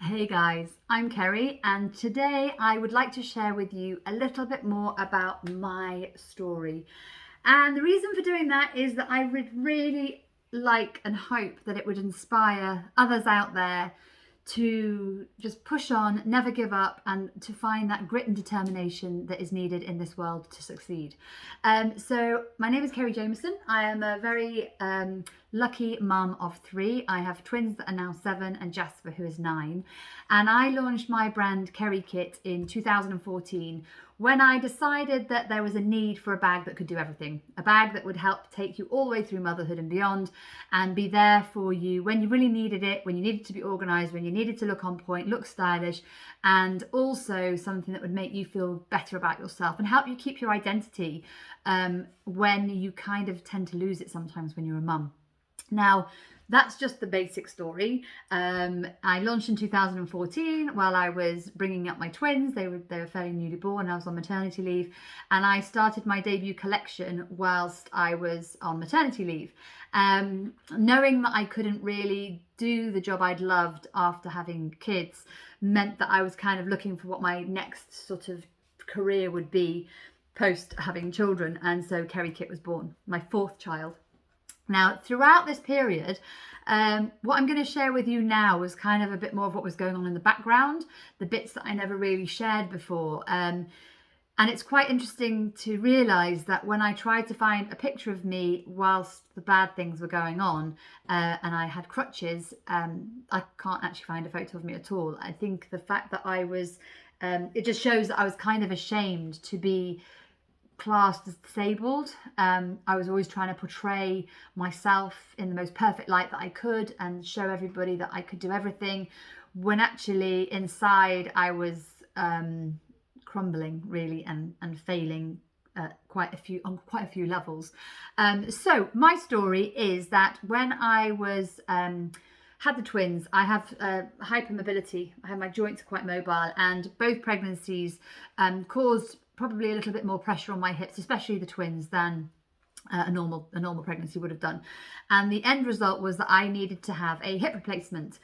Hey guys, I'm Kerry, and today I would like to share with you a little bit more about my story. And the reason for doing that is that I would really like and hope that it would inspire others out there to just push on, never give up, and to find that grit and determination that is needed in this world to succeed. So my name is Kerry Jameson. I am a very lucky mum of three. I have twins that are now 7 and Jasper, who is 9. And I launched my brand Kerry Kit in 2014 when I decided that there was a need for a bag that could do everything, a bag that would help take you all the way through motherhood and beyond, and be there for you when you really needed it, when you needed to be organised, when you needed to look on point, look stylish, and also something that would make you feel better about yourself and help you keep your identity when you kind of tend to lose it sometimes when you're a mum. Now, that's just the basic story. I launched in 2014 while I was bringing up my twins. They were fairly newly born. I was on maternity leave, and I started my debut collection whilst I was on maternity leave, knowing that I couldn't really do the job I'd loved after having kids meant that I was kind of looking for what my next sort of career would be post having children, and so Kerry Kit was born, my 4th child. Now, throughout this period, what I'm going to share with you now was kind of a bit more of what was going on in the background, the bits that I never really shared before. And it's quite interesting to realise that when I tried to find a picture of me whilst the bad things were going on, and I had crutches, I can't actually find a photo of me at all. I think the fact that I was, it just shows that I was kind of ashamed to be classed as disabled. I was always trying to portray myself in the most perfect light that I could and show everybody that I could do everything, when actually inside I was crumbling really and failing on quite a few levels. So my story is that when I was had the twins, I have hypermobility. I have my joints are quite mobile, and both pregnancies caused probably a little bit more pressure on my hips, especially the twins, than a normal pregnancy would have done. And the end result was that I needed to have a hip replacement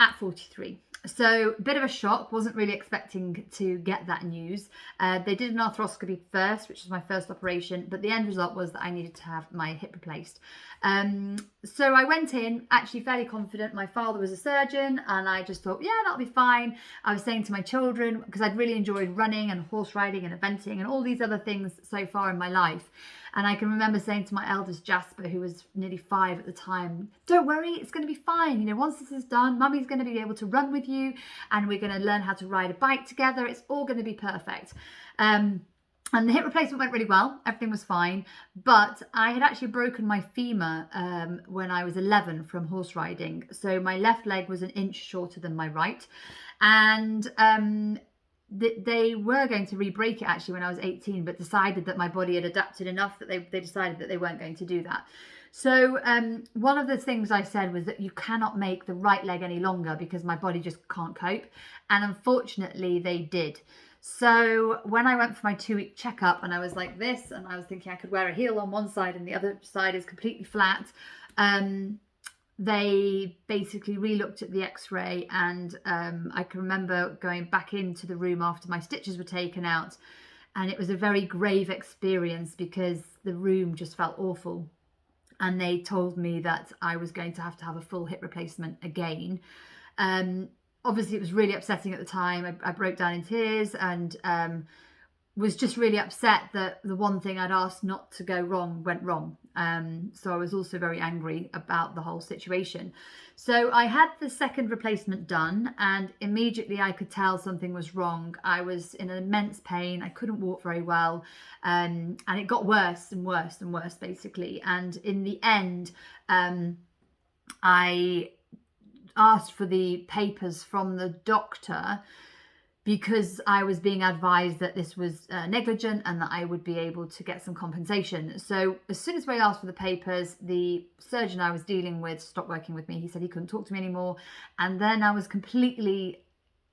at 43. So a bit of a shock, wasn't really expecting to get that news. They did an arthroscopy first, which was my first operation, but the end result was that I needed to have my hip replaced. So I went in actually fairly confident. My father was a surgeon, and I just thought, yeah, that'll be fine. I was saying to my children, because I'd really enjoyed running and horse riding and eventing and all these other things so far in my life. And I can remember saying to my eldest Jasper, who was nearly 5 at the time, don't worry, it's going to be fine. You know, once this is done, mummy's going to be able to run with you, and we're going to learn how to ride a bike together. It's all going to be perfect. And the hip replacement went really well. Everything was fine. But I had actually broken my femur when I was 11 from horse riding. So my left leg was an inch shorter than my right. And they were going to re-break it actually when I was 18, but decided that my body had adapted enough that they decided that they weren't going to do that. So one of the things I said was that you cannot make the right leg any longer because my body just can't cope. And unfortunately they did. So when I went for my 2-week checkup and I was like this, and I was thinking I could wear a heel on one side and the other side is completely flat, they basically re-looked at the x-ray, and I can remember going back into the room after my stitches were taken out, and it was a very grave experience because the room just felt awful, and they told me that I was going to have a full hip replacement again. Obviously it was really upsetting at the time. I broke down in tears and was just really upset that the one thing I'd asked not to go wrong went wrong. So I was also very angry about the whole situation. So I had the second replacement done, and immediately I could tell something was wrong. I was in immense pain. I couldn't walk very well. And it got worse and worse and worse, basically. And in the end, I asked for the papers from the doctor because I was being advised that this was negligent and that I would be able to get some compensation. So as soon as I asked for the papers, the surgeon I was dealing with stopped working with me. He said he couldn't talk to me anymore. And then I was completely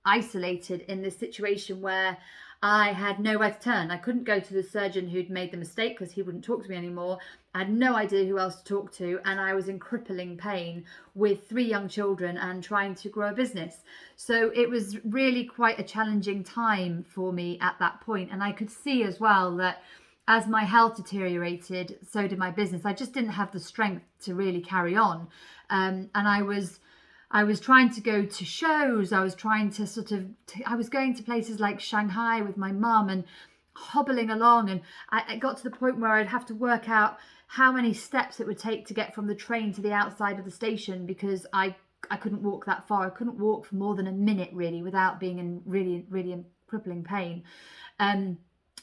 isolated in this situation where I had nowhere to turn. I couldn't go to the surgeon who'd made the mistake because he wouldn't talk to me anymore. I had no idea who else to talk to, and I was in crippling pain with 3 young children and trying to grow a business. So it was really quite a challenging time for me at that point. And I could see as well that as my health deteriorated, so did my business. I just didn't have the strength to really carry on. And I was trying to go to shows. I was trying to I was going to places like Shanghai with my mum and hobbling along. And I got to the point where I'd have to work out how many steps it would take to get from the train to the outside of the station, because I couldn't walk that far. I couldn't walk for more than a minute really without being in really, really crippling pain.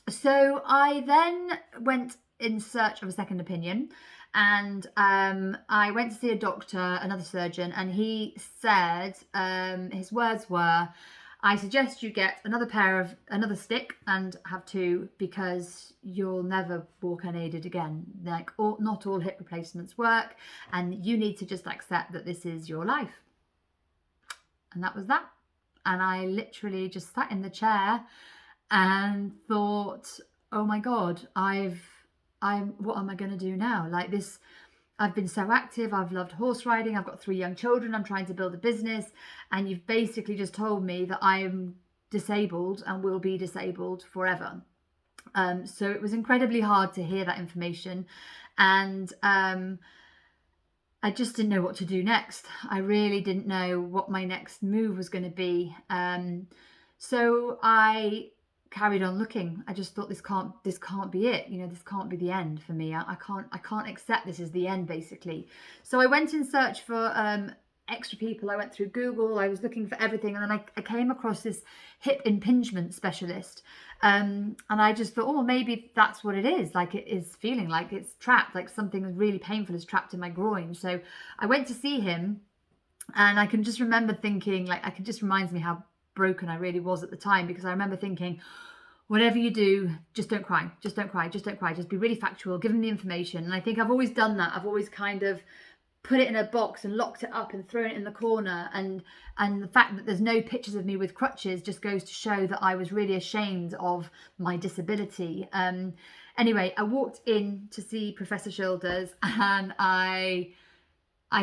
So I then went in search of a second opinion, and I went to see a doctor, another surgeon, and he said, his words were, I suggest you get another stick and have 2, because you'll never walk unaided again. Like, not all hip replacements work, and you need to just accept that this is your life. And that was that. And I literally just sat in the chair and thought, oh my God, what am I going to do now? Like this, I've been so active. I've loved horse riding. I've got 3 young children. I'm trying to build a business. And you've basically just told me that I am disabled and will be disabled forever. So it was incredibly hard to hear that information. And I just didn't know what to do next. I really didn't know what my next move was going to be. So I carried on looking. I just thought, this can't be it. This can't be the end for me. I can't accept this is the end, basically. So I went in search for extra people. I went through Google. I was looking for everything, and then I came across this hip impingement specialist. And I just thought, oh, maybe that's what it is. Like, it is feeling like it's trapped, like something really painful is trapped in my groin. So I went to see him, and I can just remember thinking, like, it just reminds me how broken I really was at the time, because I remember thinking, whatever you do, just don't cry, just don't cry, just don't cry, just be really factual, give them the information. And I think I've always done that. I've always kind of put it in a box and locked it up and thrown it in the corner, and the fact that there's no pictures of me with crutches just goes to show that I was really ashamed of my disability. Anyway, I walked in to see Professor Shoulders, and I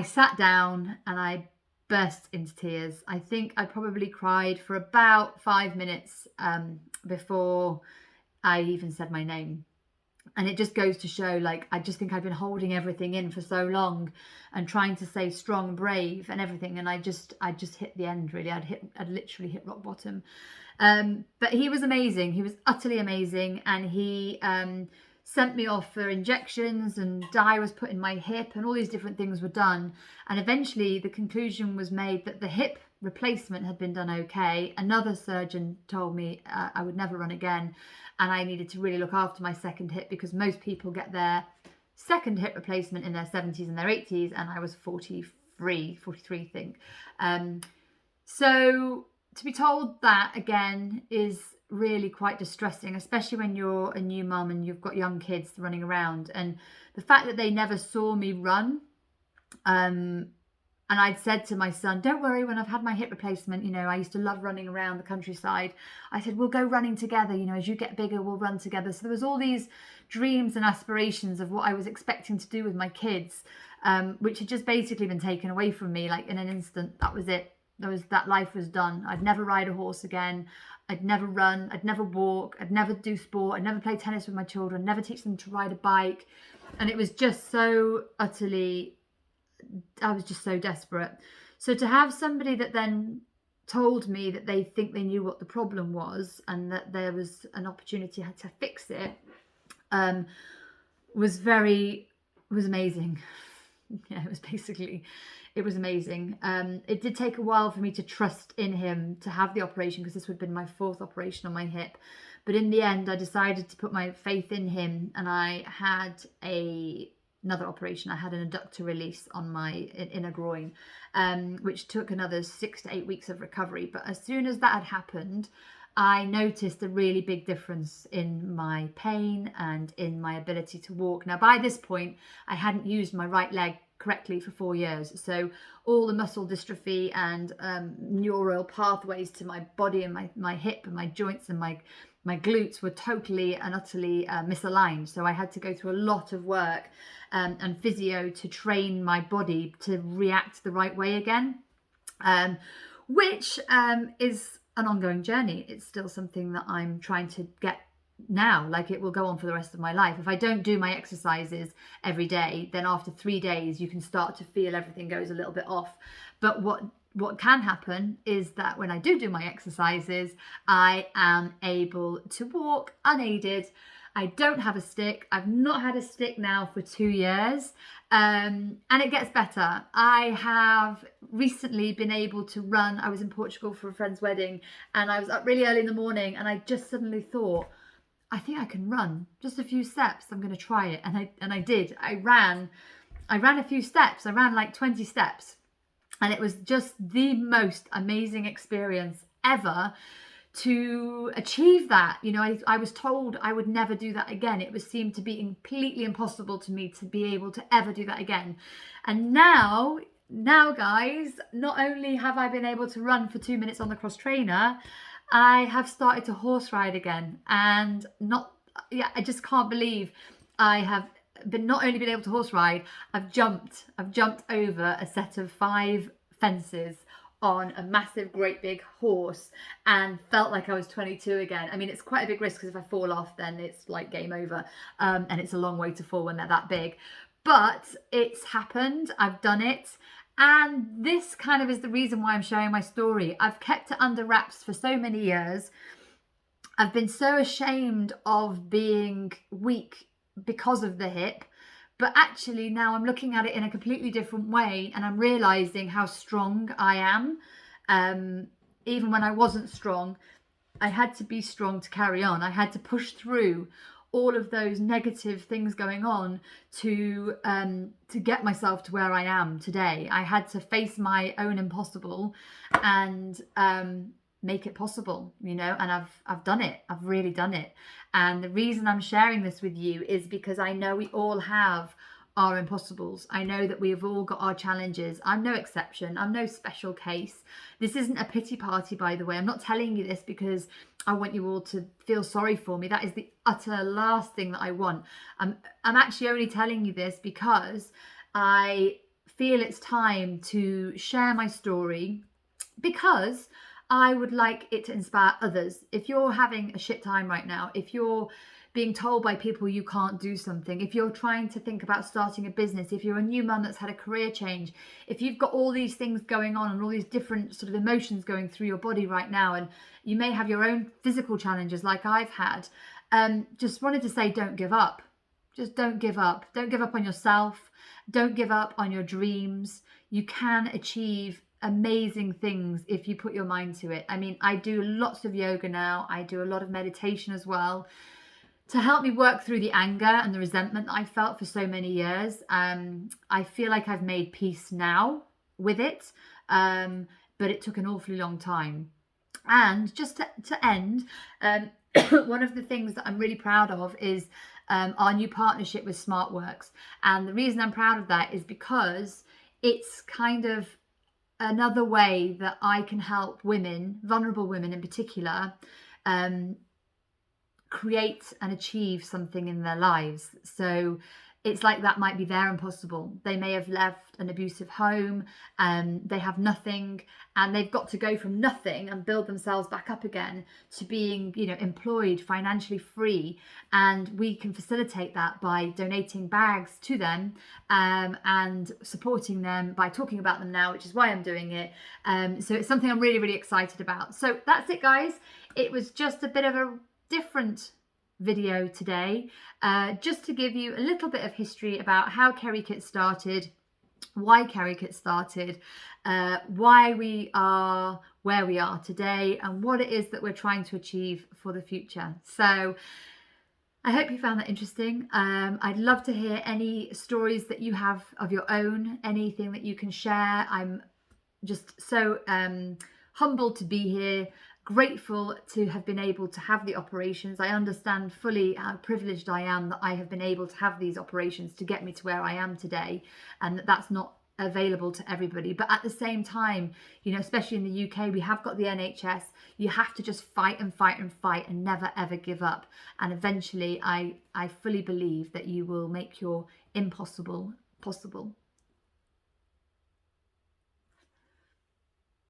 sat down and I burst into tears. I think I probably cried for about 5 minutes before I even said my name. And it just goes to show, like, I just think I've been holding everything in for so long and trying to stay strong, brave and everything. And I just hit the end, really. I'd literally hit rock bottom. But he was amazing. He was utterly amazing. And he sent me off for injections, and dye was put in my hip, and all these different things were done. And eventually the conclusion was made that the hip replacement had been done okay. Another surgeon told me I would never run again, and I needed to really look after my second hip, because most people get their second hip replacement in their 70s and their 80s, and I was 43, I think. So to be told that again is really quite distressing, especially when you're a new mum and you've got young kids running around. And the fact that they never saw me run, and I'd said to my son, don't worry, when I've had my hip replacement, I used to love running around the countryside. I said, we'll go running together, as you get bigger, we'll run together. So there was all these dreams and aspirations of what I was expecting to do with my kids, which had just basically been taken away from me. Like, in an instant, that was it. That life was done. I'd never ride a horse again. I'd never run. I'd never walk. I'd never do sport. I'd never play tennis with my children. Never teach them to ride a bike. And it was just so utterly, I was just so desperate. So to have somebody that then told me that they think they knew what the problem was and that there was an opportunity to fix it, was amazing. Yeah, it was amazing. It did take a while for me to trust in him to have the operation, because this would have been my 4th operation on my hip. But in the end, I decided to put my faith in him, and I had another operation. I had an adductor release on my inner groin, which took another 6 to 8 weeks of recovery. But as soon as that had happened, I noticed a really big difference in my pain and in my ability to walk. Now, by this point, I hadn't used my right leg correctly for 4 years. So all the muscle dystrophy and neural pathways to my body and my hip and my joints and my my glutes were totally and utterly misaligned. So I had to go through a lot of work and physio to train my body to react the right way again, which is an ongoing journey. It's still something that I'm trying to get now. Like, it will go on for the rest of my life. If I don't do my exercises every day, then after 3 days you can start to feel everything goes a little bit off. But what can happen is that when I do my exercises, I am able to walk unaided. I don't have a stick. I've not had a stick now for 2 years, and it gets better. I have recently been able to run. I was in Portugal for a friend's wedding, and I was up really early in the morning, and I just suddenly thought, I think I can run just a few steps. I'm going to try it. And I did. I ran a few steps. I ran like 20 steps. And it was just the most amazing experience ever to achieve that. You know, I was told I would never do that again. It seemed to be completely impossible to me to be able to ever do that again. And now guys, not only have I been able to run for 2 minutes on the cross trainer, I have started to horse ride again. And I just can't believe I have not only been able to horse ride, I've jumped over a set of 5 fences on a massive, great big horse, and felt like I was 22 again. I mean, it's quite a big risk, because if I fall off, then it's like game over. And it's a long way to fall when they're that big. But it's happened. I've done it. And this kind of is the reason why I'm sharing my story. I've kept it under wraps for so many years. I've been so ashamed of being weak because of the hip, but actually now I'm looking at it in a completely different way, and I'm realizing how strong I am. Even when I wasn't strong, I had to be strong to carry on. I had to push through all of those negative things going on to get myself to where I am today. I had to face my own impossible and make it possible, you know, and I've done it. I've really done it. And the reason I'm sharing this with you is because I know we all have our impossibles. I know that we have all got our challenges. I'm no exception. I'm no special case. This isn't a pity party, by the way. I'm not telling you this because I want you all to feel sorry for me. That is the utter last thing that I want. I'm actually only telling you this because I feel it's time to share my story, because I would like it to inspire others. If you're having a shit time right now, if you're being told by people you can't do something, if you're trying to think about starting a business, if you're a new mum that's had a career change, if you've got all these things going on and all these different sort of emotions going through your body right now, and you may have your own physical challenges like I've had, just wanted to say, don't give up. Just don't give up. Don't give up on yourself. Don't give up on your dreams. You can achieve amazing things if you put your mind to it. I mean, I do lots of yoga now. I do a lot of meditation as well, to help me work through the anger and the resentment that I felt for so many years. I feel like I've made peace now with it, but it took an awfully long time. And just to end, one of the things that I'm really proud of is our new partnership with Smartworks. And the reason I'm proud of that is because it's kind of another way that I can help women, vulnerable women in particular, create and achieve something in their lives. So it's like that might be their impossible. They may have left an abusive home, and they have nothing, and they've got to go from nothing and build themselves back up again to being, you know, employed, financially free. And we can facilitate that by donating bags to them, and supporting them by talking about them now, which is why I'm doing it. So it's something I'm really, really excited about. So that's it, guys. It was just a bit of a different video today, just to give you a little bit of history about how Kerry Kit started, why Kerry Kit started, why we are where we are today, and what it is that we're trying to achieve for the future. So I hope you found that interesting. I'd love to hear any stories that you have of your own, anything that you can share. I'm just so humbled to be here, grateful to have been able to have the operations. I understand fully how privileged I am that I have been able to have these operations to get me to where I am today, and that's not available to everybody. But at the same time, you know, especially in the UK, we have got the NHS. You have to just fight and fight and fight and never ever give up. And eventually I fully believe that you will make your impossible possible.